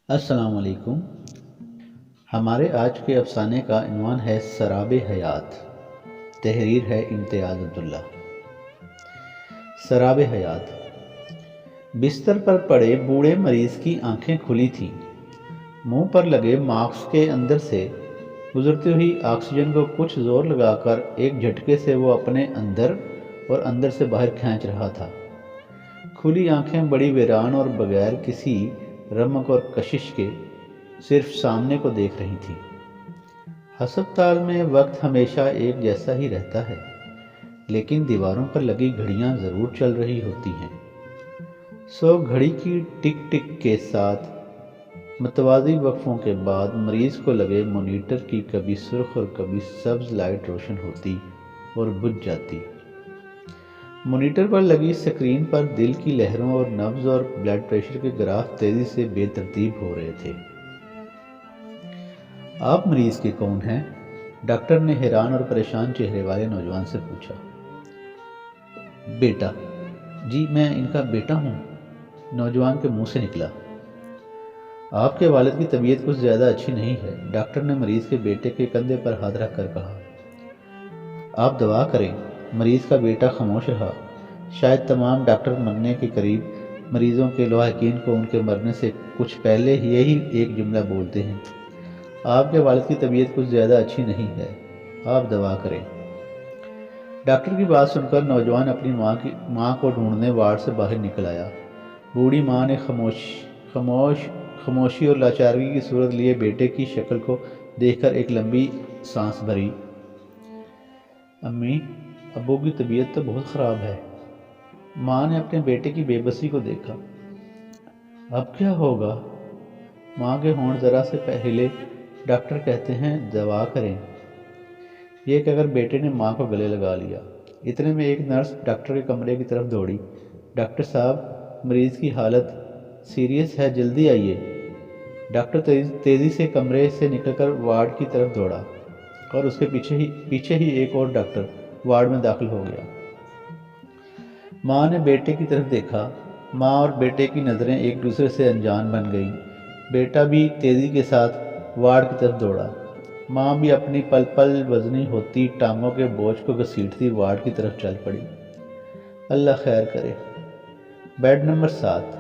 السلام علیکم۔ ہمارے آج کے افسانے کا عنوان ہے سراب حیات۔ تحریر ہے امتیاز عبداللہ۔ سراب حیات۔ بستر پر پڑے بوڑھے مریض کی آنکھیں کھلی تھیں۔ منہ پر لگے ماسک کے اندر سے گزرتی ہوئی آکسیجن کو کچھ زور لگا کر ایک جھٹکے سے وہ اپنے اندر اور اندر سے باہر کھینچ رہا تھا۔ کھلی آنکھیں بڑی ویران اور بغیر کسی رمق اور کشش کے صرف سامنے کو دیکھ رہی تھی۔ ہسپتال میں وقت ہمیشہ ایک جیسا ہی رہتا ہے، لیکن دیواروں پر لگی گھڑیاں ضرور چل رہی ہوتی ہیں۔ سو گھڑی کی ٹک ٹک کے ساتھ متوازی وقفوں کے بعد مریض کو لگے مانیٹر کی کبھی سرخ اور کبھی سبز لائٹ روشن ہوتی اور بجھ جاتی۔ مانیٹر پر لگی سکرین پر دل کی لہروں اور نبض اور بلڈ پریشر کے گراف تیزی سے بے ترتیب ہو رہے تھے۔ آپ مریض کے کون ہیں؟ ڈاکٹر نے حیران اور پریشان چہرے والے نوجوان سے پوچھا۔ بیٹا۔ جی میں ان کا بیٹا ہوں، نوجوان کے منہ سے نکلا۔ آپ کے والد کی طبیعت کچھ زیادہ اچھی نہیں ہے، ڈاکٹر نے مریض کے بیٹے کے کندھے پر ہاتھ رکھ کر کہا۔ آپ دعا کریں۔ مریض کا بیٹا خاموش رہا۔ شاید تمام ڈاکٹر مرنے کے قریب مریضوں کے لواحقین کو ان کے مرنے سے کچھ پہلے یہی ایک جملہ بولتے ہیں، آپ کے والد کی طبیعت کچھ زیادہ اچھی نہیں ہے، آپ دعا کریں۔ ڈاکٹر کی بات سن کر نوجوان اپنی ماں کو ڈھونڈنے وارڈ سے باہر نکل آیا۔ بوڑھی ماں نے خاموشی اور لاچارگی کی صورت لیے بیٹے کی شکل کو دیکھ کر ایک لمبی سانس بھری۔ امی، ابو کی طبیعت تو بہت خراب ہے۔ ماں نے اپنے بیٹے کی بے بسی کو دیکھا۔ اب کیا ہوگا؟ ماں کے ہونٹ ذرا سے ہلے۔ ڈاکٹر کہتے ہیں دعا کریں۔ یہ کہہ کر بیٹے نے ماں کو گلے لگا لیا۔ اتنے میں ایک نرس ڈاکٹر کے کمرے کی طرف دوڑی۔ ڈاکٹر صاحب، مریض کی حالت سیریس ہے، جلدی آئیے۔ ڈاکٹر تیزی سے کمرے سے نکل کر وارڈ کی طرف دوڑا اور اس کے پیچھے ہی ایک اور ڈاکٹر وارڈ میں داخل ہو گیا۔ ماں نے بیٹے کی طرف دیکھا۔ ماں اور بیٹے کی نظریں ایک دوسرے سے انجان بن گئیں۔ بیٹا بھی تیزی کے ساتھ وارڈ کی طرف دوڑا۔ ماں بھی اپنی پل پل وزنی ہوتی ٹانگوں کے بوجھ کو گھسیٹتی وارڈ کی طرف چل پڑی۔ اللہ خیر کرے۔ بیڈ نمبر 7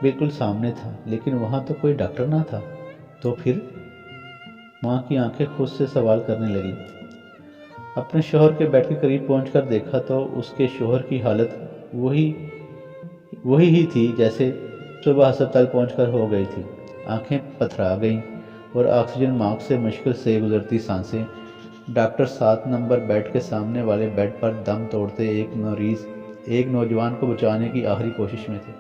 بالکل سامنے تھا، لیکن وہاں تو کوئی ڈاکٹر نہ تھا۔ تو پھر؟ ماں کی آنکھیں خود سے سوال کرنے لگیں۔ اپنے شوہر کے بیڈ کے قریب پہنچ کر دیکھا تو اس کے شوہر کی حالت وہی ہی تھی جیسے صبح ہسپتال پہنچ کر ہو گئی تھی۔ آنکھیں پتھرا گئیں اور آکسیجن ماسک سے مشکل سے گزرتی سانسیں۔ ڈاکٹر 7 نمبر بیڈ کے سامنے والے بیڈ پر دم توڑتے ایک نوجوان کو بچانے کی آخری کوشش میں تھے،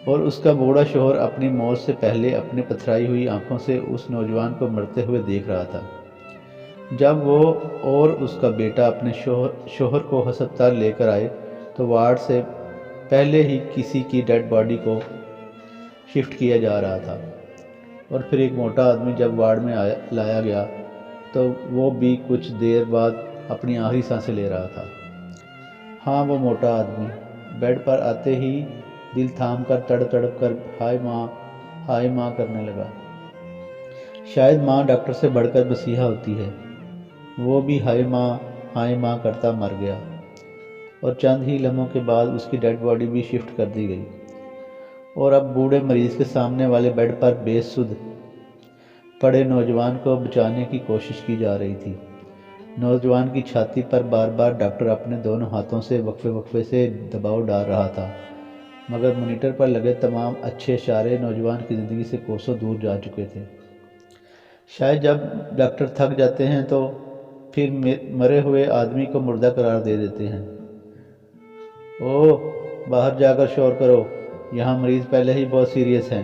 اور اس کا بوڑھا شوہر اپنی موت سے پہلے اپنے پتھرائی ہوئی آنکھوں سے اس نوجوان کو مرتے ہوئے دیکھ رہا تھا۔ جب وہ اور اس کا بیٹا اپنے شوہر کو ہسپتال لے کر آئے تو وارڈ سے پہلے ہی کسی کی ڈیڈ باڈی کو شفٹ کیا جا رہا تھا، اور پھر ایک موٹا آدمی جب وارڈ میں لایا گیا تو وہ بھی کچھ دیر بعد اپنی آخری سانسیں لے رہا تھا۔ ہاں، وہ موٹا آدمی بیڈ پر آتے ہی دل تھام کر تڑپ تڑپ کر ہائے ماں کرنے لگا۔ شاید ماں ڈاکٹر سے بڑھ کر مسیحا ہوتی ہے۔ وہ بھی ہائے ماں کرتا مر گیا، اور چند ہی لمحوں کے بعد اس کی ڈیڈ باڈی بھی شفٹ کر دی گئی، اور اب بوڑھے مریض کے سامنے والے بیڈ پر بے سدھ پڑے نوجوان کو بچانے کی کوشش کی جا رہی تھی۔ نوجوان کی چھاتی پر بار بار ڈاکٹر اپنے دونوں ہاتھوں سے وقفے سے دباؤ ڈال رہا تھا، مگر مانیٹر پر لگے تمام اچھے اشارے نوجوان کی زندگی سے کوسوں دور جا چکے تھے۔ شاید جب ڈاکٹر تھک جاتے ہیں تو پھر مرے ہوئے آدمی کو مردہ قرار دے دیتے ہیں۔ باہر جا کر شور کرو، یہاں مریض پہلے ہی بہت سیریس ہیں۔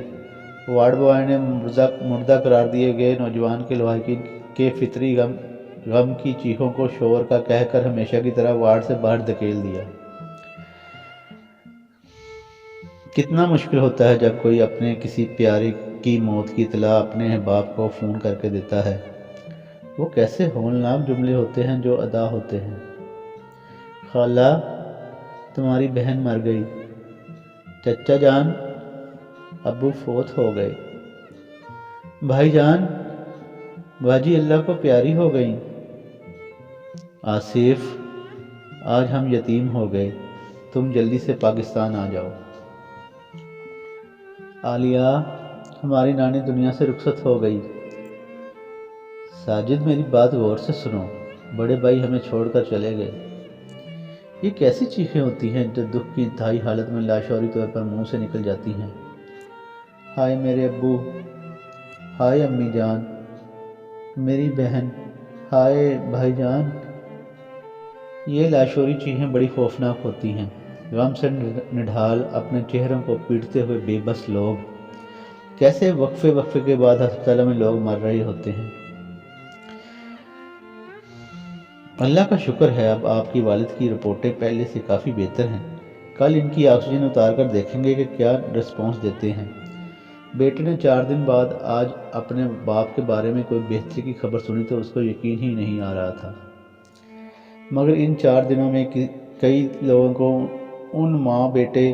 وارڈ بوائے نے مردہ قرار دیے گئے نوجوان کے لواحقین کے فطری غم کی چیخوں کو شور کا کہہ کر ہمیشہ کی طرح وارڈ سے باہر دھکیل دیا۔ کتنا مشکل ہوتا ہے جب کوئی اپنے کسی پیارے کی موت کی اطلاع اپنے احباب کو فون کر کے دیتا ہے۔ وہ کیسے ہولناک جملے ہوتے ہیں جو ادا ہوتے ہیں۔ خالہ، تمہاری بہن مر گئی۔ چچا جان، ابو فوت ہو گئے۔ بھائی جان، باجی اللہ کو پیاری ہو گئیں۔ آصف، آج ہم یتیم ہو گئے، تم جلدی سے پاکستان آ جاؤ۔ عالیہ، ہماری نانی دنیا سے رخصت ہو گئی۔ ساجد، میری بات غور سے سنو، بڑے بھائی ہمیں چھوڑ کر چلے گئے۔ یہ کیسی چیخیں ہوتی ہیں جو دکھ کی انتہائی حالت میں لاشعوری طور پر منہ سے نکل جاتی ہیں؟ ہائے میرے ابو، ہائے امی جان، میری بہن، ہائے بھائی جان۔ یہ لاشعوری چیخیں بڑی خوفناک ہوتی ہیں۔ غم سے نڈھال اپنے چہروں کو پیٹتے ہوئے بے بس لوگ، کیسے وقفے کے بعد ہسپتالوں میں لوگ مر رہے ہوتے ہیں۔ اللہ کا شکر ہے اب آپ کی والد کی رپورٹیں پہلے سے کافی بہتر ہیں۔ کل ان کی آکسیجن اتار کر دیکھیں گے کہ کیا رسپانس دیتے ہیں۔ بیٹے نے 4 دن بعد آج اپنے باپ کے بارے میں کوئی بہتری کی خبر سنی تو اس کو یقین ہی نہیں آ رہا تھا، مگر ان 4 دنوں میں کئی لوگوں کو ان ماں بیٹے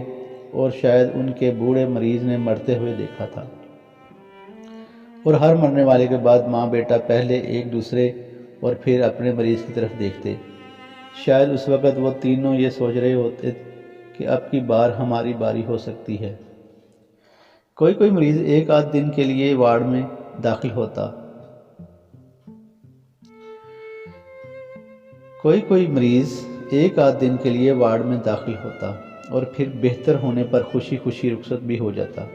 اور شاید ان کے بوڑھے مریض نے مرتے ہوئے دیکھا تھا، اور ہر مرنے والے کے بعد ماں بیٹا پہلے ایک دوسرے اور پھر اپنے مریض کی طرف دیکھتے۔ شاید اس وقت وہ تینوں یہ سوچ رہے ہوتے کہ اب کی بار ہماری باری ہو سکتی ہے۔ کوئی مریض ایک آدھ دن کے لیے وارڈ میں داخل ہوتا، اور پھر بہتر ہونے پر خوشی خوشی رخصت بھی ہو جاتا۔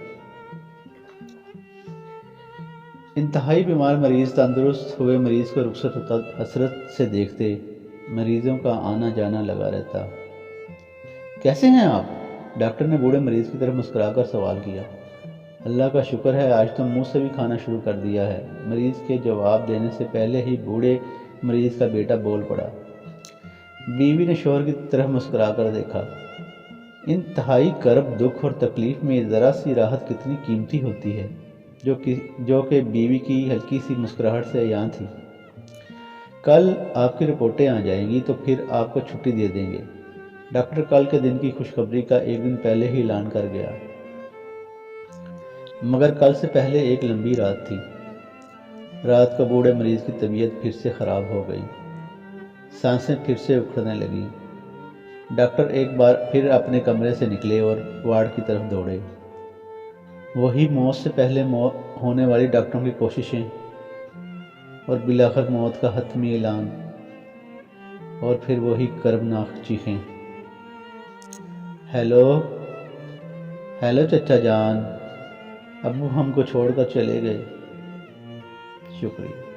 انتہائی بیمار مریض تندرست ہوئے مریض کو رخصت ہوتا حسرت سے دیکھتے، مریضوں کا آنا جانا لگا رہتا۔ کیسے ہیں آپ؟ ڈاکٹر نے بوڑھے مریض کی طرف مسکرا کر سوال کیا۔ اللہ کا شکر ہے، آج تو منہ سے بھی کھانا شروع کر دیا ہے۔ مریض کے جواب دینے سے پہلے ہی بوڑھے مریض کا بیٹا بول پڑا۔ بیوی نے شوہر کی طرف مسکرا کر دیکھا۔ انتہائی کرب، دکھ اور تکلیف میں ذرا سی راحت کتنی قیمتی ہوتی ہے، جو کہ بیوی کی ہلکی سی مسکراہٹ سے عیاں تھی۔ کل آپ کی رپورٹیں آ جائیں گی تو پھر آپ کو چھٹی دے دیں گے۔ ڈاکٹر کل کے دن کی خوشخبری کا ایک دن پہلے ہی اعلان کر گیا، مگر کل سے پہلے ایک لمبی رات تھی۔ رات کو بوڑھے مریض کی طبیعت پھر سے خراب ہو گئی، سانسیں پھر سے اکھڑنے لگیں۔ ڈاکٹر ایک بار پھر اپنے کمرے سے نکلے اور وارڈ کی طرف دوڑے۔ وہی موت سے پہلے ہونے والی ڈاکٹروں کی کوششیں، اور بالآخر موت کا حتمی اعلان، اور پھر وہی کربناک چیخیں۔ ہیلو چچا جان، ابو ہم کو چھوڑ کر چلے گئے۔ شکریہ۔